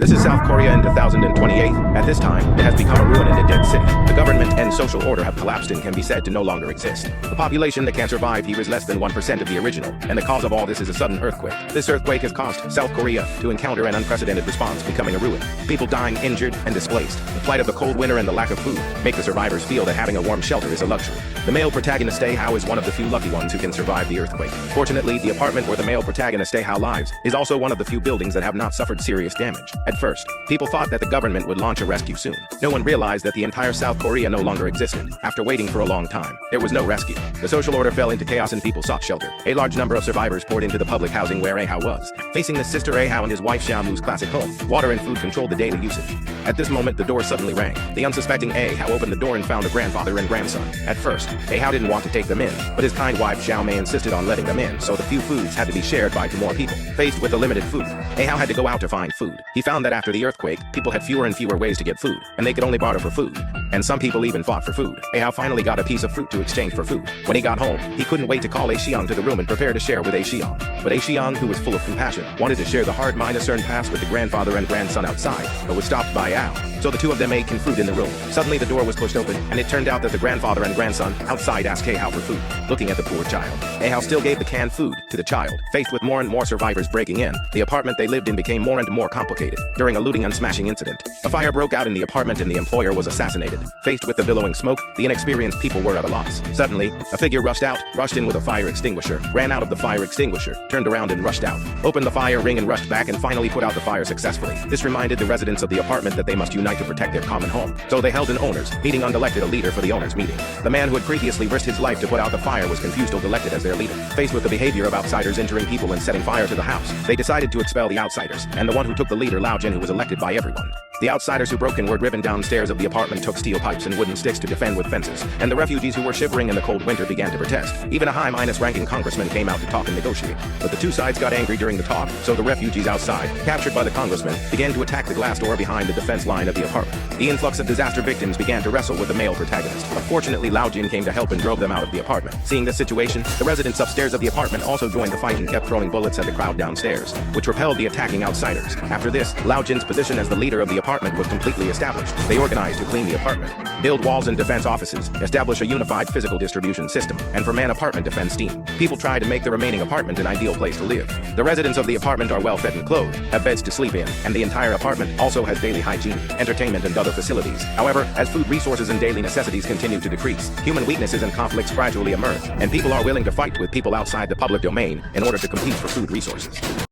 This is South Korea in 2028. At this time, it has become a ruin and a dead city. The government and social order have collapsed and can be said to no longer exist. The population that can survive here is less than 1% of the original, and the cause of all this is a sudden earthquake. This earthquake has caused South Korea to encounter an unprecedented response, becoming a ruin. People dying, injured, and displaced. The plight of the cold winter and the lack of food make the survivors feel that having a warm shelter is a luxury. The male protagonist Ahao is one of the few lucky ones who can survive the earthquake. Fortunately, the apartment where the male protagonist Ahao lives is also one of the few buildings that have not suffered serious damage. At first, people thought that the government would launch a rescue soon. No one realized that the entire South Korea no longer existed. After waiting for a long time, there was no rescue. The social order fell into chaos and people sought shelter. A large number of survivors poured into the public housing where Ahao was. Facing his sister Ahao and his wife Xiaomu's classic home, water and food controlled the daily usage. At this moment, the door suddenly rang. The unsuspecting Ahao opened the door and found a grandfather and grandson. At first, Ahao didn't want to take them in, but his kind wife Xiaomei insisted on letting them in, so the few foods had to be shared by 2 more people. Faced with the limited food, Ahao had to go out to find food. He found that after the earthquake, people had fewer and fewer ways to get food, and they could only barter for food. And some people even fought for food. Ahao finally got a piece of fruit to exchange for food. When he got home, he couldn't wait to call Axiong to the room and prepare to share with Axiong. But Axiong, who was full of compassion, wanted to share the hard minus-earned pass with the grandfather and grandson outside, but was stopped by Ahao. So the 2 of them ate canned fruit in the room. Suddenly the door was pushed open, and it turned out that the grandfather and grandson outside asked Ahao for food. Looking at the poor child, Ahao still gave the canned food to the child. Faced with more and more survivors breaking in, the apartment they lived in became more and more complicated. During a looting and smashing incident, a fire broke out in the apartment and the employer was assassinated. Faced with the billowing smoke, the inexperienced people were at a loss. Suddenly, a figure rushed in with a fire extinguisher, ran out of the fire extinguisher, turned around and rushed out, opened the fire ring and rushed back and finally put out the fire successfully. This reminded the residents of the apartment that they must unite to protect their common home. So they held an owners meeting and elected a leader for the owners meeting. The man who had previously risked his life to put out the fire was confused and elected as their leader. Faced with the behavior of outsiders entering people and setting fire to the house, they decided to expel the outsiders, and the one who took the leader, Lao Jin, who was elected by everyone. The outsiders who broke in were driven downstairs of the apartment, took steel pipes and wooden sticks to defend with fences, and the refugees who were shivering in the cold winter began to protest. Even a high-ranking congressman came out to talk and negotiate. But the 2 sides got angry during the talk, so the refugees outside, captured by the congressman, began to attack the glass door behind the defense line of the apartment. The influx of disaster victims began to wrestle with the male protagonist. Unfortunately, Lao Jin came to help and drove them out of the apartment. Seeing this situation, the residents upstairs of the apartment also joined the fight and kept throwing bullets at the crowd downstairs, which repelled the attacking outsiders. After this, Lao Jin's position as the leader of the apartment was completely established. They organized to clean the apartment, build walls and defense offices, establish a unified physical distribution system, and for man apartment defense team. People try to make the remaining apartment an ideal place to live. The residents of the apartment are well fed and clothed, have beds to sleep in, and the entire apartment also has daily hygiene, entertainment, and other facilities. However, as food resources and daily necessities continue to decrease, human weaknesses and conflicts gradually emerge, and people are willing to fight with people outside the public domain in order to compete for food resources.